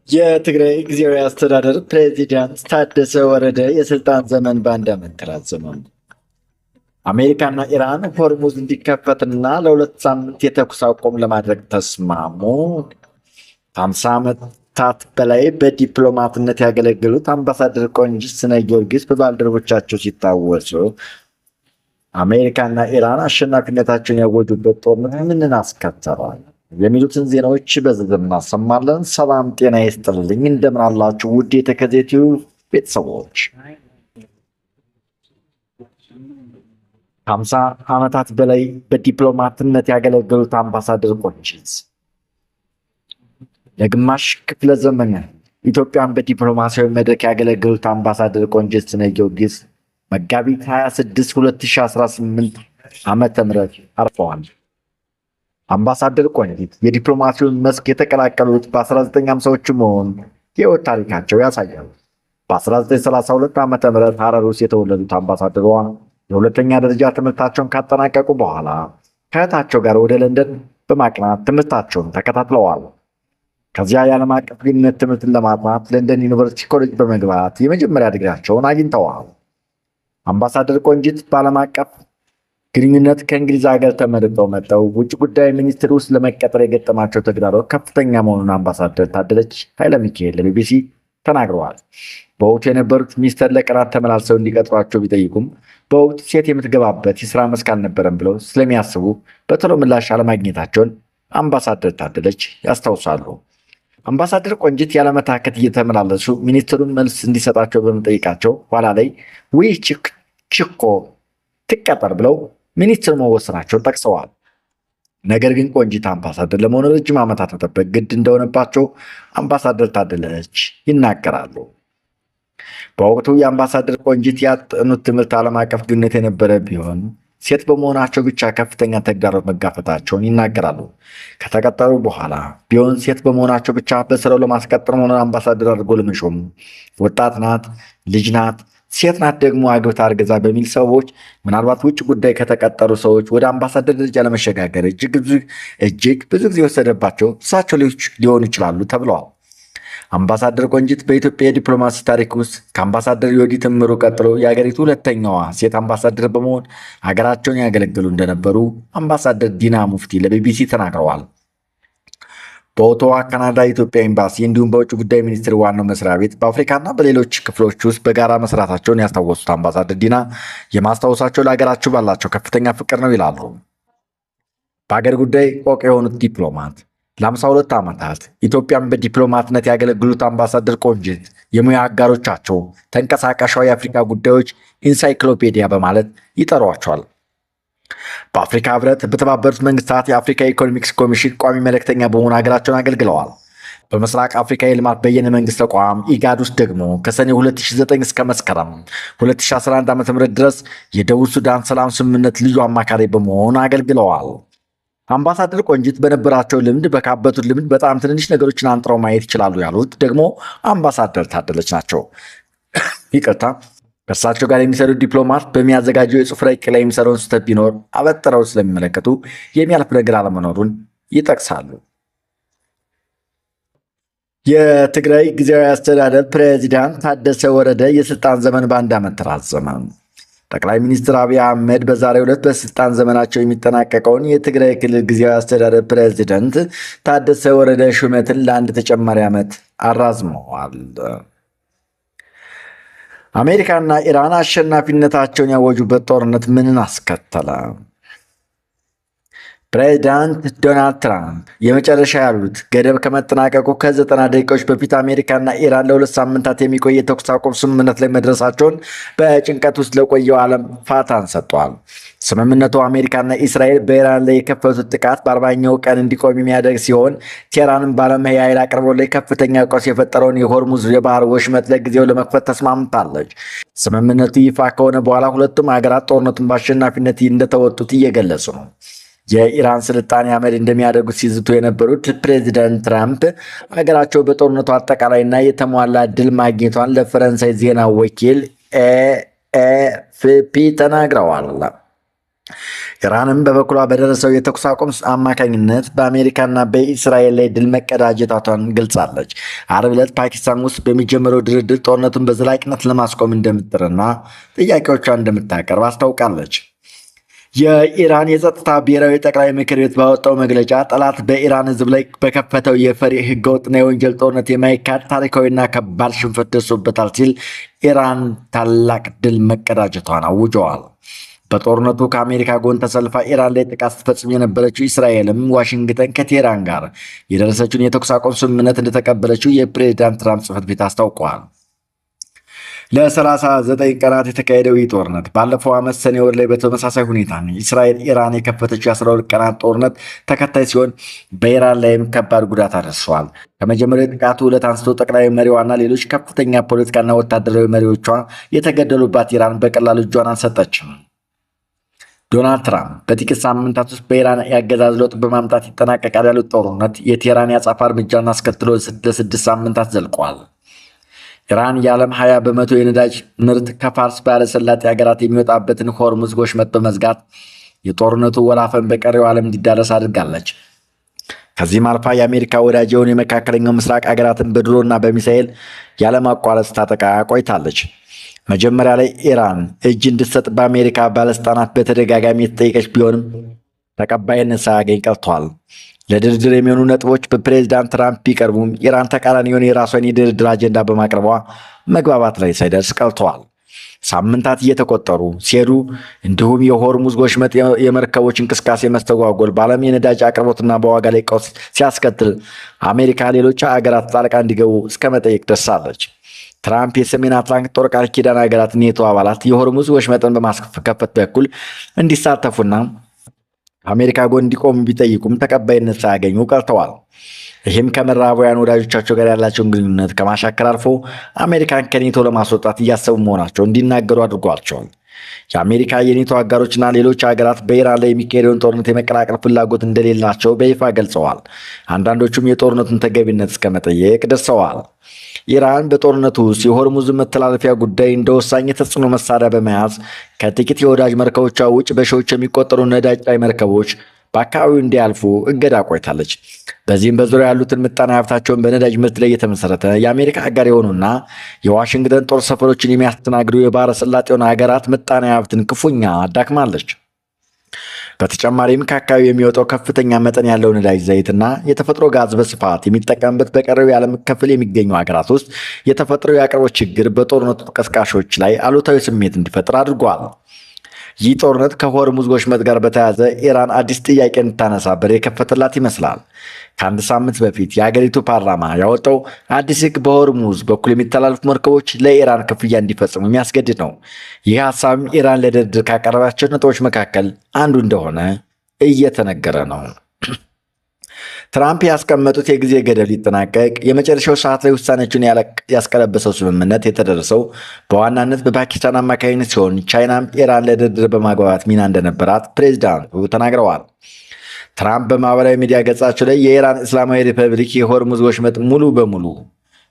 የትግራይ ጊዜያዊ አስተዳደር ፕሬዚዳንት ታደሰ ወረደ የስልጣን ዘመን በአንድ ዓመት ተራዘመ። አሜሪካና ኢራን ሆርሙዝ እንዲከፈትና ለ2 ሳምንት የተኩስ አቁም ለማድረግ ተስማሙ። 50 ዓመታት በላይ በዲፕሎማትነት ያገለገሉት አምባሳደር ቆንጂት ስነ ጊዮርጊስ በባልደረቦቻቸው ሲታወሱ አሜሪካና ኢራን አሸናፊነታቸውን ያወጁበት ጦርነት ምንን አስከተሏል የሚሉትን ዜናዎች በዝርዝር እናሰማለን። ሰላም ጤና ይስጥልኝ፣ እንደምን አላችሁ ውድ የተከዜ ቲዩብ ቤተሰቦች። 50 ዓመታት በላይ በዲፕሎማትነት ያገለገሉት አምባሳደር ቆንጂት ለግማሽ ክፍለ ዘመን ኢትዮጵያን በዲፕሎማሲያዊ መድረክ ያገለገሉት አምባሳደር ቆንጂት ስነ ጊዮርጊስ መጋቢት 26 2018 ዓመተ ምህረት አርፈዋል። አምባሳደር ቆንጂት የዲፕሎማሲውን መስክ የተቀላቀሉት በ1950ዎቹ መሆኑን የህይወት ታሪካቸው ያሳያል። በ1932 ዓ.ም ሐረር ውስጥ የተወለዱት አምባሳደሯ የሁለተኛ ደረጃ ትምህርታቸውን ካጠናቀቁ በኋላ ከእህታቸው ጋር ወደ ለንደን በማቅናት ትምህርታቸውን ተከታትለዋል። ከዚያ የዓለም አቀፍ ግንኙነት ትምህርትን ለማጥናት ለንደን ዩኒቨርሲቲ ኮሌጅ በመግባት የመጀመሪያ ዲግሪያቸውን አግኝተዋል። አምባሳደር ቆንጂት በዓለም አቀፍ ግንኙነት ከእንግሊዝ ሀገር ተመርጠው መጥተው ውጭ ጉዳይ ሚኒስቴር ውስጥ ለመቀጠር የገጠማቸው ተግዳሮት ከፍተኛ መሆኑን አምባሳደር ታደለች ኃይለ ሚካኤል ለቢቢሲ ተናግረዋል። በወቅቱ የነበሩት ሚኒስተር ለቀናት ተመላልሰው እንዲቀጥሯቸው ቢጠይቁም በወቅቱ ሴት የምትገባበት የስራ መስክ አልነበረም ብለው ስለሚያስቡ በቶሎ ምላሽ አለማግኘታቸውን አምባሳደር ታደለች ያስታውሳሉ። አምባሳደር ቆንጂት ያለመታከት እየተመላለሱ ሚኒስትሩን መልስ እንዲሰጣቸው በመጠየቃቸው ኋላ ላይ ውይ ችኮ ትቀጠር ብለው ሚኒስትር መወሰናቸውን ጠቅሰዋል። ነገር ግን ቆንጂት አምባሳደር ለመሆኑ ረጅም ዓመታት መጠበቅ ግድ እንደሆነባቸው አምባሳደር ታደለች ይናገራሉ። በወቅቱ የአምባሳደር ቆንጂት ያጠኑት ትምህርት ዓለም አቀፍ ግንኙነት የነበረ ቢሆን ሴት በመሆናቸው ብቻ ከፍተኛ ተግዳሮት መጋፈጣቸውን ይናገራሉ። ከተቀጠሩ በኋላ ቢሆን ሴት በመሆናቸው ብቻ በስራው ለማስቀጠር መሆኑን አምባሳደር አድርጎ ለመሾም ወጣት ናት፣ ልጅ ናት፣ ሴት ናት፣ ደግሞ አግብታ አርግዛ በሚል ሰዎች ምናልባት ውጭ ጉዳይ ከተቀጠሩ ሰዎች ወደ አምባሳደር ደረጃ ለመሸጋገር እጅግ ብዙ ጊዜ የወሰደባቸው እሳቸው ሊሆኑ ይችላሉ ተብለዋል። አምባሳደር ቆንጂት በኢትዮጵያ የዲፕሎማሲ ታሪክ ውስጥ ከአምባሳደር ዮዲት እምሩ ቀጥሎ የሀገሪቱ ሁለተኛዋ ሴት አምባሳደር በመሆን ሀገራቸውን ያገለግሉ እንደነበሩ አምባሳደር ዲና ሙፍቲ ለቢቢሲ ተናግረዋል። በኦቶዋ ካናዳ የኢትዮጵያ ኤምባሲ እንዲሁም በውጭ ጉዳይ ሚኒስቴር ዋናው መስሪያ ቤት በአፍሪካና በሌሎች ክፍሎች ውስጥ በጋራ መስራታቸውን ያስታወሱት አምባሳደር ዲና የማስታወሳቸው ለሀገራቸው ባላቸው ከፍተኛ ፍቅር ነው ይላሉ። በሀገር ጉዳይ ቆቅ የሆኑት ዲፕሎማት ለ52 ዓመታት ኢትዮጵያን በዲፕሎማትነት ያገለግሉት አምባሳደር ቆንጂት የሙያ አጋሮቻቸው ተንቀሳቃሿ የአፍሪካ ጉዳዮች ኢንሳይክሎፔዲያ በማለት ይጠሯቸዋል። በአፍሪካ ህብረት፣ በተባበሩት መንግስታት የአፍሪካ ኢኮኖሚክስ ኮሚሽን ቋሚ መልእክተኛ በመሆኑ ሀገራቸውን አገልግለዋል። በምስራቅ አፍሪካ የልማት በየነ መንግስት ተቋም ኢጋድ ውስጥ ደግሞ ከሰኔ 2009 እስከ መስከረም 2011 ዓ.ም ድረስ የደቡብ ሱዳን ሰላም ስምምነት ልዩ አማካሪ በመሆን አገልግለዋል። አምባሳደር ቆንጂት በነበራቸው ልምድ በካበቱት ልምድ በጣም ትንንሽ ነገሮችን አንጥረው ማየት ይችላሉ ያሉት ደግሞ አምባሳደር ታደለች ናቸው። ይቅርታ፣ ከእርሳቸው ጋር የሚሰሩ ዲፕሎማት በሚያዘጋጀው የጽሑፍ ረቂቅ ላይ የሚሰራውን ስህተት ቢኖር አበጥረው ስለሚመለከቱ የሚያልፍ ነገር አለመኖሩን ይጠቅሳሉ። የትግራይ ጊዜያዊ አስተዳደር ፕሬዚዳንት ታደሰ ወረደ የስልጣን ዘመን በአንድ ዓመት ተራዘመ። ጠቅላይ ሚኒስትር አብይ አህመድ በዛሬው ዕለት በስልጣን ዘመናቸው የሚጠናቀቀውን የትግራይ ክልል ጊዜያዊ አስተዳደር ፕሬዚዳንት ታደሰ ወረደ ሹመትን ለአንድ ተጨማሪ ዓመት አራዝመዋል። አሜሪካና ኢራን አሸናፊነታቸውን ያወጁበት ጦርነት ምንን አስከተለ? ፕሬዚዳንት ዶናልድ ትራምፕ የመጨረሻ ያሉት ገደብ ከመጠናቀቁ ከ90 ደቂቃዎች በፊት አሜሪካና ኢራን ለ2 ሳምንታት የሚቆይ የተኩስ አቁም ስምምነት ላይ መድረሳቸውን በጭንቀት ውስጥ ለቆየው ዓለም ፋታን ሰጥቷል። ስምምነቱ አሜሪካና እስራኤል በኢራን ላይ የከፈቱት ጥቃት በ40ኛው ቀን እንዲቆም የሚያደርግ ሲሆን ቴህራንን በዓለም የኃይል አቅርቦት ላይ ከፍተኛ ቀውስ የፈጠረውን የሆርሙዝ የባህር ወሽመጥ ለጊዜው ለመክፈት ተስማምታለች። ስምምነቱ ይፋ ከሆነ በኋላ ሁለቱም ሀገራት ጦርነቱን በአሸናፊነት እንደተወጡት እየገለጹ ነው። የኢራን ስልጣኔ አመድ እንደሚያደርጉት ሲዝቱ የነበሩት ፕሬዚዳንት ትራምፕ ሀገራቸው በጦርነቱ አጠቃላይና የተሟላ ድል ማግኘቷን ለፈረንሳይ ዜና ወኪል ኤኤፍፒ ተናግረዋል። ኢራንም በበኩሏ በደረሰው የተኩስ አቁም አማካኝነት በአሜሪካና በእስራኤል ላይ ድል መቀዳጀቷን ገልጻለች። ዓርብ ዕለት ፓኪስታን ውስጥ በሚጀምረው ድርድር ጦርነቱን በዘላቂነት ለማስቆም እንደምትጥርና ጥያቄዎቿን እንደምታቀርብ አስታውቃለች። የኢራን የጸጥታ ብሔራዊ ጠቅላይ ምክር ቤት ባወጣው መግለጫ ጠላት በኢራን ሕዝብ ላይ በከፈተው የፈሪ ህገወጥና የወንጀል ጦርነት የማይካድ ታሪካዊና ከባድ ሽንፈት ደርሶበታል ሲል ኢራን ታላቅ ድል መቀዳጀቷን አውጀዋል። በጦርነቱ ከአሜሪካ ጎን ተሰልፋ ኢራን ላይ ጥቃት ስትፈጽም የነበረችው እስራኤልም ዋሽንግተን ከቴህራን ጋር የደረሰችውን የተኩስ አቁም ስምምነት እንደተቀበለችው የፕሬዚዳንት ትራምፕ ጽሕፈት ቤት አስታውቋል። ለ39 ቀናት የተካሄደው ይህ ጦርነት ባለፈው ዓመት ሰኔ ወር ላይ በተመሳሳይ ሁኔታ እስራኤል ኢራን የከፈተችው የ12 ቀናት ጦርነት ተከታይ ሲሆን በኢራን ላይም ከባድ ጉዳት አደርሰዋል። ከመጀመሪያው ጥቃቱ ዕለት አንስቶ ጠቅላይ መሪዋና ሌሎች ከፍተኛ ፖለቲካና ወታደራዊ መሪዎቿ የተገደሉባት ኢራን በቀላሉ እጇን አልሰጠችም። ዶናልድ ትራምፕ በጥቂት ሳምንታት ውስጥ በኢራን የአገዛዝ ለውጥ በማምጣት ይጠናቀቃል ያሉት ጦርነት የቴህራን የአጸፋ እርምጃን አስከትሎ ለ6 ሳምንታት ዘልቋል። ኢራን የዓለም 20 በመቶ የነዳጅ ምርት ከፋርስ ባሕረ ሰላጤ ሀገራት የሚወጣበትን ሆርሙዝ ወሽመጥ በመዝጋት የጦርነቱ ወላፈን በቀሪው ዓለም እንዲዳረስ አድርጋለች። ከዚህም አልፋ የአሜሪካ ወዳጅ የሆኑ የመካከለኛው ምስራቅ ሀገራትን በድሮና በሚሳኤል ያለማቋረጥ ታጠቃ ቆይታለች። መጀመሪያ ላይ ኢራን እጅ እንድትሰጥ በአሜሪካ ባለስልጣናት በተደጋጋሚ የተጠየቀች ቢሆንም ተቀባይነት ሳያገኝ ቀርቷል። ለድርድር የሚሆኑ ነጥቦች በፕሬዚዳንት ትራምፕ ቢቀርቡም ኢራን ተቃራኒ የሆነ የራሷን የድርድር አጀንዳ በማቅረቧ መግባባት ላይ ሳይደርስ ቀርቷል። ሳምንታት እየተቆጠሩ ሲሄዱ እንዲሁም የሆርሙዝ ወሽመጥ የመርከቦች እንቅስቃሴ መስተጓጎል በዓለም የነዳጅ አቅርቦትና በዋጋ ላይ ቀውስ ሲያስከትል አሜሪካ ሌሎች አገራት ጣልቃ እንዲገቡ እስከ መጠየቅ ደርሳለች። ትራምፕ የሰሜን አትላንቲክ ጦር ቃል ኪዳን ሀገራት ኔቶ አባላት የሆርሙዝ ወሽመጥን በማስከፈት በኩል እንዲሳተፉና አሜሪካ ጎን እንዲቆሙ ቢጠይቁም ተቀባይነት ሳያገኙ ቀርተዋል። ይህም ከምዕራባውያን ወዳጆቻቸው ጋር ያላቸውን ግንኙነት ከማሻከር አልፎ አሜሪካን ከኔቶ ለማስወጣት እያሰቡ መሆናቸው እንዲናገሩ አድርጓቸዋል። የአሜሪካ የኔቶ አጋሮችና ሌሎች ሀገራት በኢራን ላይ የሚካሄደውን ጦርነት የመቀላቀል ፍላጎት እንደሌላቸው በይፋ ገልጸዋል። አንዳንዶቹም የጦርነቱን ተገቢነት እስከ መጠየቅ ደርሰዋል። ኢራን በጦርነቱ ውስጥ የሆርሙዝ መተላለፊያ ጉዳይ እንደ ወሳኝ የተጽዕኖ መሳሪያ በመያዝ ከጥቂት የወዳጅ መርከቦቿ ውጭ በሺዎች የሚቆጠሩ ነዳጅ ጣይ መርከቦች በአካባቢው እንዲያልፉ እገዳ ቆይታለች። በዚህም በዙሪያ ያሉትን ምጣኔ ሀብታቸውን በነዳጅ ምርት ላይ የተመሰረተ የአሜሪካ አጋር የሆኑና የዋሽንግተን ጦር ሰፈሮችን የሚያስተናግዱ የባሕረ ሰላጤውን ሀገራት ምጣኔ ሀብትን ክፉኛ አዳክማለች። በተጨማሪም ከአካባቢ የሚወጣው ከፍተኛ መጠን ያለው ነዳጅ ዘይትና የተፈጥሮ ጋዝ በስፋት የሚጠቀምበት በቀረው የዓለም ክፍል የሚገኙ ሀገራት ውስጥ የተፈጥሮ የአቅርቦት ችግር በጦርነቱ ቀስቃሾች ላይ አሉታዊ ስሜት እንዲፈጥር አድርጓል። ይህ ጦርነት ከሆርሙዝ ወሽመጥ ጋር በተያያዘ ኢራን አዲስ ጥያቄ እንድታነሳ በር የከፈተላት ይመስላል። ከአንድ ሳምንት በፊት የሀገሪቱ ፓርላማ ያወጣው አዲስ ሕግ በሆርሙዝ በኩል የሚተላለፉ መርከቦች ለኢራን ክፍያ እንዲፈጽሙ የሚያስገድድ ነው። ይህ ሀሳብም ኢራን ለድርድር ካቀረባቸው ነጥቦች መካከል አንዱ እንደሆነ እየተነገረ ነው። ትራምፕ ያስቀመጡት የጊዜ ገደብ ሊጠናቀቅ የመጨረሻው ሰዓት ላይ ውሳኔዎችን ያስቀለበሰው ስምምነት የተደረሰው በዋናነት በፓኪስታን አማካኝነት ሲሆን ቻይናም ኢራን ለድርድር በማግባባት ሚና እንደነበራት ፕሬዚዳንቱ ተናግረዋል። ትራምፕ በማህበራዊ ሚዲያ ገጻቸው ላይ የኢራን እስላማዊ ሪፐብሊክ የሆርሙዝ ወሽመጥ ሙሉ በሙሉ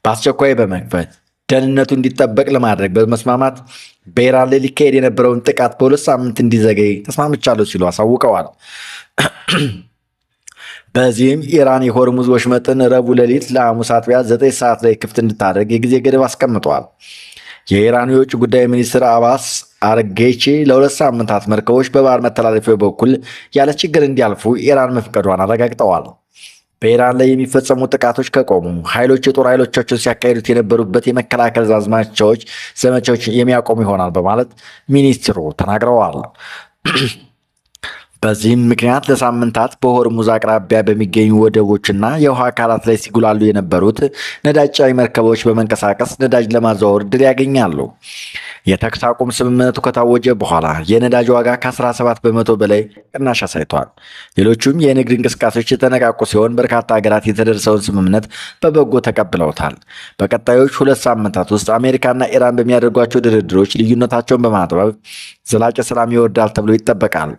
በአስቸኳይ በመክፈት ደህንነቱ እንዲጠበቅ ለማድረግ በመስማማት በኢራን ላይ ሊካሄድ የነበረውን ጥቃት በ2 ሳምንት እንዲዘገይ ተስማምቻለሁ ሲሉ አሳውቀዋል። በዚህም ኢራን የሆርሙዝ ወሽመጥን ረቡዕ ሌሊት ለሐሙስ አጥቢያ 9 ሰዓት ላይ ክፍት እንድታደርግ የጊዜ ገደብ አስቀምጧል። የኢራኑ የውጭ ጉዳይ ሚኒስትር አባስ አርጌቺ ለ2 ሳምንታት መርከቦች በባህር መተላለፊያው በኩል ያለ ችግር እንዲያልፉ ኢራን መፍቀዷን አረጋግጠዋል። በኢራን ላይ የሚፈጸሙ ጥቃቶች ከቆሙ ኃይሎች የጦር ኃይሎቻቸውን ሲያካሂዱት የነበሩበት የመከላከል ዘመቻዎች የሚያቆሙ ይሆናል በማለት ሚኒስትሩ ተናግረዋል። በዚህም ምክንያት ለሳምንታት በሆርሙዝ አቅራቢያ በሚገኙ ወደቦችና የውሃ አካላት ላይ ሲጉላሉ የነበሩት ነዳጅ ጫኝ መርከቦች በመንቀሳቀስ ነዳጅ ለማዘዋወር ዕድል ያገኛሉ። የተኩስ አቁም ስምምነቱ ከታወጀ በኋላ የነዳጅ ዋጋ ከ17 በመቶ በላይ ቅናሽ አሳይቷል። ሌሎቹም የንግድ እንቅስቃሴዎች የተነቃቁ ሲሆን በርካታ ሀገራት የተደረሰውን ስምምነት በበጎ ተቀብለውታል። በቀጣዮች 2 ሳምንታት ውስጥ አሜሪካና ኢራን በሚያደርጓቸው ድርድሮች ልዩነታቸውን በማጥበብ ዘላቂ ሰላም ይወርዳል ተብሎ ይጠበቃል።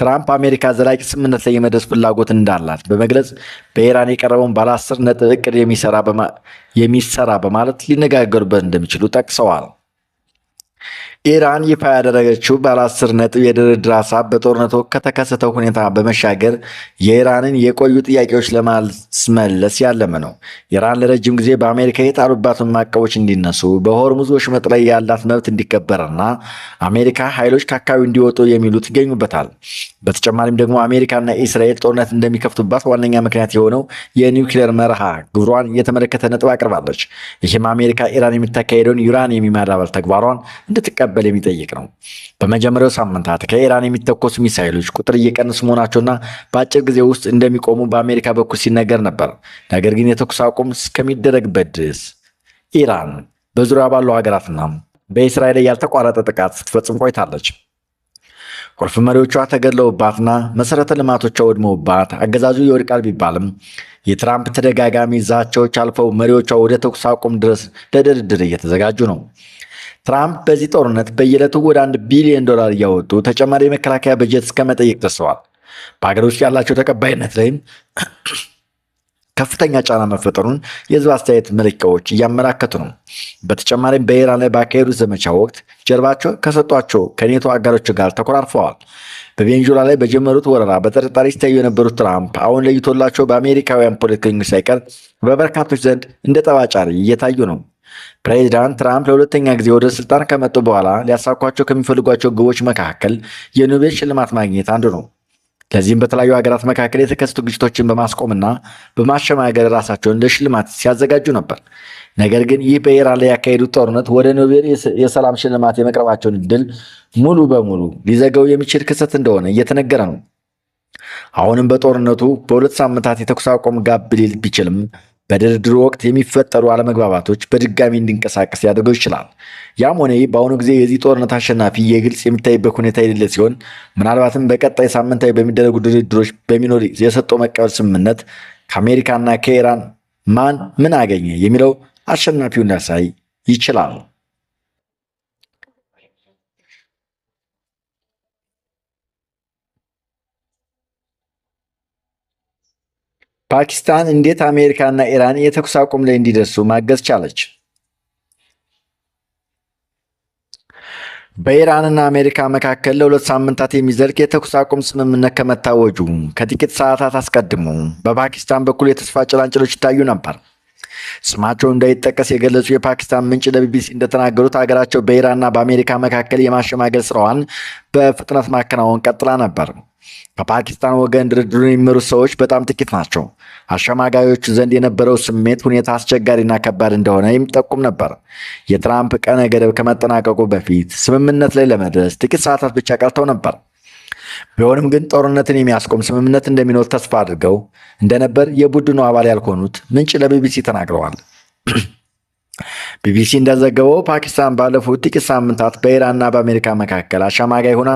ትራምፕ አሜሪካ ዘላቂ ስምምነት ላይ የመድረስ ፍላጎት እንዳላት በመግለጽ በኢራን የቀረበውን ባለ 10 ነጥብ እቅድ የሚሰራ በማለት ሊነጋገሩበት እንደሚችሉ ጠቅሰዋል። ኢራን ይፋ ያደረገችው ባለ 10 ነጥብ የድርድር ሀሳብ በጦርነቱ ከተከሰተው ሁኔታ በመሻገር የኢራንን የቆዩ ጥያቄዎች ለማስመለስ ያለመ ነው። ኢራን ለረጅም ጊዜ በአሜሪካ የጣሉባትን ማዕቀቦች እንዲነሱ፣ በሆርሙዝ ወሽመጥ ላይ ያላት መብት እንዲከበርና አሜሪካ ኃይሎች ከአካባቢው እንዲወጡ የሚሉት ይገኙበታል። በተጨማሪም ደግሞ አሜሪካና እስራኤል ጦርነት እንደሚከፍቱባት ዋነኛ ምክንያት የሆነው የኒውክሌር መርሃ ግብሯን የተመለከተ ነጥብ አቅርባለች። ይህም አሜሪካ ኢራን የምታካሄደውን ዩራኒየም የማዳበር ተግባሯን እንድትቀበል የሚጠይቅ ነው። በመጀመሪያው ሳምንታት ከኢራን የሚተኮሱ ሚሳይሎች ቁጥር እየቀነሱ መሆናቸውና በአጭር ጊዜ ውስጥ እንደሚቆሙ በአሜሪካ በኩል ሲነገር ነበር። ነገር ግን የተኩስ አቁም እስከሚደረግበት ድረስ ኢራን በዙሪያ ባሉ ሀገራትና በእስራኤል ላይ ያልተቋረጠ ጥቃት ስትፈጽም ቆይታለች። ቁልፍ መሪዎቿ ተገድለውባትና መሰረተ ልማቶቿ ወድመውባት አገዛዙ ይወድቃል ቢባልም የትራምፕ ተደጋጋሚ ዛቻዎች አልፈው መሪዎቿ ወደ ተኩስ አቁም ድረስ ለድርድር እየተዘጋጁ ነው። ትራምፕ በዚህ ጦርነት በየዕለቱ ወደ $1 ቢሊዮን እያወጡ ተጨማሪ የመከላከያ በጀት እስከ መጠየቅ ደርሰዋል። በሀገር ውስጥ ያላቸው ተቀባይነት ላይም ከፍተኛ ጫና መፈጠሩን የህዝብ አስተያየት መለኪያዎች እያመላከቱ ነው። በተጨማሪም በኢራን ላይ ባካሄዱት ዘመቻ ወቅት ጀርባቸው ከሰጧቸው ከኔቶ አጋሮች ጋር ተኮራርፈዋል። በቬንዙዌላ ላይ በጀመሩት ወረራ በጥርጣሬ ሲታዩ የነበሩት ትራምፕ አሁን ለይቶላቸው በአሜሪካውያን ፖለቲከኞች ሳይቀር በበርካቶች ዘንድ እንደ ጠባጫሪ እየታዩ ነው። ፕሬዚዳንት ትራምፕ ለሁለተኛ ጊዜ ወደ ስልጣን ከመጡ በኋላ ሊያሳኳቸው ከሚፈልጓቸው ግቦች መካከል የኖቤል ሽልማት ማግኘት አንዱ ነው። ለዚህም በተለያዩ ሀገራት መካከል የተከሰቱ ግጭቶችን በማስቆምና በማሸማገል ራሳቸውን ለሽልማት ሲያዘጋጁ ነበር። ነገር ግን ይህ በኢራን ላይ ያካሄዱት ጦርነት ወደ ኖቤል የሰላም ሽልማት የመቅረባቸውን እድል ሙሉ በሙሉ ሊዘጋው የሚችል ክስተት እንደሆነ እየተነገረ ነው። አሁንም በጦርነቱ በ2 ሳምንታት የተኩስ አቁም ጋብ ሊል ቢችልም በድርድሩ ወቅት የሚፈጠሩ አለመግባባቶች በድጋሚ እንዲንቀሳቀስ ሊያደርገው ይችላል። ያም ሆነ ይህ በአሁኑ ጊዜ የዚህ ጦርነት አሸናፊ የግልጽ የሚታይበት ሁኔታ የሌለ ሲሆን ምናልባትም በቀጣይ ሳምንታዊ በሚደረጉ ድርድሮች በሚኖር የሰጥቶ መቀበል ስምምነት ከአሜሪካና ከኢራን ማን ምን አገኘ የሚለው አሸናፊውን ሊያሳይ ይችላል። ፓኪስታን እንዴት አሜሪካና ኢራን የተኩስ አቁም ላይ እንዲደርሱ ማገዝ ቻለች? በኢራንና አሜሪካ መካከል ለ2 ሳምንታት የሚዘልቅ የተኩስ አቁም ስምምነት ከመታወጁ ከጥቂት ሰዓታት አስቀድሞ በፓኪስታን በኩል የተስፋ ጭላንጭሎች ይታዩ ነበር። ስማቸው እንዳይጠቀስ የገለጹ የፓኪስታን ምንጭ ለቢቢሲ እንደተናገሩት ሀገራቸው በኢራንና በአሜሪካ መካከል የማሸማገል ስራዋን በፍጥነት ማከናወን ቀጥላ ነበር። ከፓኪስታን ወገን ድርድሩን የሚመሩት ሰዎች በጣም ጥቂት ናቸው። አሸማጋዮቹ ዘንድ የነበረው ስሜት ሁኔታ አስቸጋሪና ከባድ እንደሆነ የሚጠቁም ነበር። የትራምፕ ቀነ ገደብ ከመጠናቀቁ በፊት ስምምነት ላይ ለመድረስ ጥቂት ሰዓታት ብቻ ቀርተው ነበር። ቢሆንም ግን ጦርነትን የሚያስቆም ስምምነት እንደሚኖር ተስፋ አድርገው እንደነበር የቡድኑ አባል ያልሆኑት ምንጭ ለቢቢሲ ተናግረዋል። ቢቢሲ እንደዘገበው ፓኪስታን ባለፉት ጥቂት ሳምንታት በኢራንና በአሜሪካ መካከል አሸማጋይ ሆና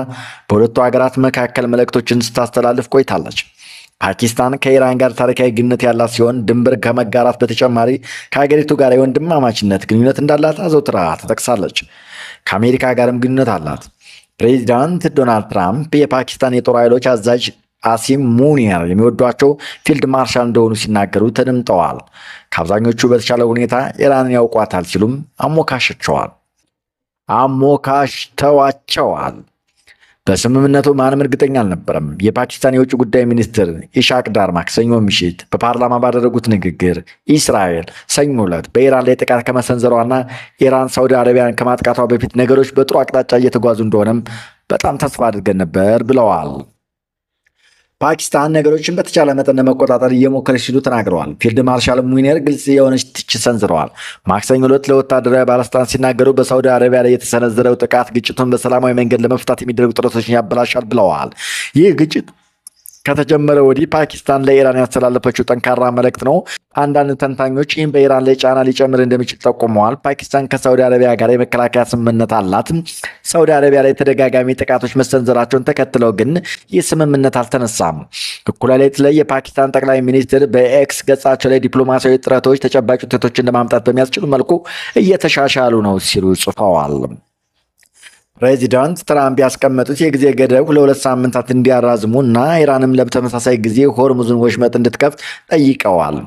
በሁለቱ ሀገራት መካከል መልእክቶችን ስታስተላልፍ ቆይታለች። ፓኪስታን ከኢራን ጋር ታሪካዊ ግንኙነት ያላት ሲሆን ድንበር ከመጋራት በተጨማሪ ከሀገሪቱ ጋር የወንድማማችነት ግንኙነት እንዳላት አዘውትራ ትጠቅሳለች። ከአሜሪካ ጋርም ግንኙነት አላት። ፕሬዚዳንት ዶናልድ ትራምፕ የፓኪስታን የጦር ኃይሎች አዛዥ አሲም ሙኒር የሚወዷቸው ፊልድ ማርሻል እንደሆኑ ሲናገሩ ተደምጠዋል። ከአብዛኞቹ በተሻለ ሁኔታ ኢራንን ያውቋታል ሲሉም አሞካሽተዋቸዋል። በስምምነቱ ማንም እርግጠኛ አልነበረም። የፓኪስታን የውጭ ጉዳይ ሚኒስትር ኢሻቅ ዳር ማክሰኞ ምሽት በፓርላማ ባደረጉት ንግግር እስራኤል ሰኞ ዕለት በኢራን ላይ ጥቃት ከመሰንዘሯና ኢራን ሳውዲ አረቢያን ከማጥቃቷ በፊት ነገሮች በጥሩ አቅጣጫ እየተጓዙ እንደሆነም በጣም ተስፋ አድርገን ነበር ብለዋል። ፓኪስታን ነገሮችን በተቻለ መጠን ለመቆጣጠር እየሞከረች ሲሉ ተናግረዋል። ፊልድ ማርሻል ሙኒር ግልጽ የሆነች ትችት ሰንዝረዋል። ማክሰኞ ዕለት ለወታደራዊ ባለስልጣናት ሲናገሩ በሳውዲ አረቢያ ላይ የተሰነዘረው ጥቃት ግጭቱን በሰላማዊ መንገድ ለመፍታት የሚደረጉ ጥረቶችን ያበላሻል ብለዋል። ይህ ግጭት ከተጀመረ ወዲህ ፓኪስታን ለኢራን ያስተላለፈችው ጠንካራ መልእክት ነው። አንዳንድ ተንታኞች ይህም በኢራን ላይ ጫና ሊጨምር እንደሚችል ጠቁመዋል። ፓኪስታን ከሳውዲ አረቢያ ጋር የመከላከያ ስምምነት አላት። ሳውዲ አረቢያ ላይ ተደጋጋሚ ጥቃቶች መሰንዘራቸውን ተከትለው ግን ይህ ስምምነት አልተነሳም። እኩለ ሌሊት ላይ የፓኪስታን ጠቅላይ ሚኒስትር በኤክስ ገጻቸው ላይ ዲፕሎማሲያዊ ጥረቶች ተጨባጭ ውጤቶችን ለማምጣት በሚያስችሉ መልኩ እየተሻሻሉ ነው ሲሉ ጽፈዋል። ፕሬዚዳንት ትራምፕ ያስቀመጡት የጊዜ ገደብ ለ2 ሳምንታት እንዲያራዝሙ እና ኢራንም ለተመሳሳይ ጊዜ ሆርሙዝን ወሽመጥ እንድትከፍት ጠይቀዋል።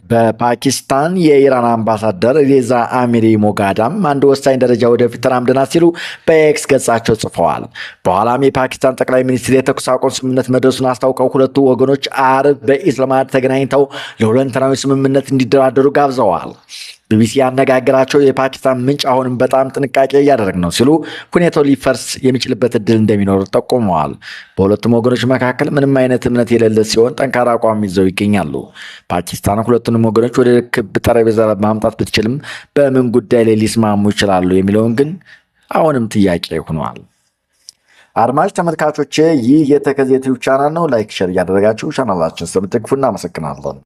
በፓኪስታን የኢራን አምባሳደር ሬዛ አሚሪ ሞጋዳም አንድ ወሳኝ ደረጃ ወደፊት ተራምደናል ሲሉ በኤክስ ገጻቸው ጽፈዋል። በኋላም የፓኪስታን ጠቅላይ ሚኒስትር የተኩስ አቁም ስምምነት መድረሱን አስታውቀው ሁለቱ ወገኖች አርብ በኢስላማባድ ተገናኝተው ለሁለንተናዊ ስምምነት እንዲደራደሩ ጋብዘዋል። ቢቢሲ ያነጋገራቸው የፓኪስታን ምንጭ አሁንም በጣም ጥንቃቄ እያደረግ ነው ሲሉ ሁኔታው ሊፈርስ የሚችልበት እድል እንደሚኖር ጠቁመዋል። በሁለቱም ወገኖች መካከል ምንም አይነት እምነት የሌለ ሲሆን ጠንካራ አቋም ይዘው ይገኛሉ። ፓኪስታን ሁለቱንም ወገኖች ወደ ክብ ጠረጴዛ ማምጣት ብትችልም በምን ጉዳይ ላይ ሊስማሙ ይችላሉ የሚለውን ግን አሁንም ጥያቄ ሆኗል። አድማጭ ተመልካቾቼ ይህ የተከዜ ዩቲዩብ ቻናል ነው። ላይክ ሸር እያደረጋችሁ ቻናላችን ስለምትደግፉ እናመሰግናለን።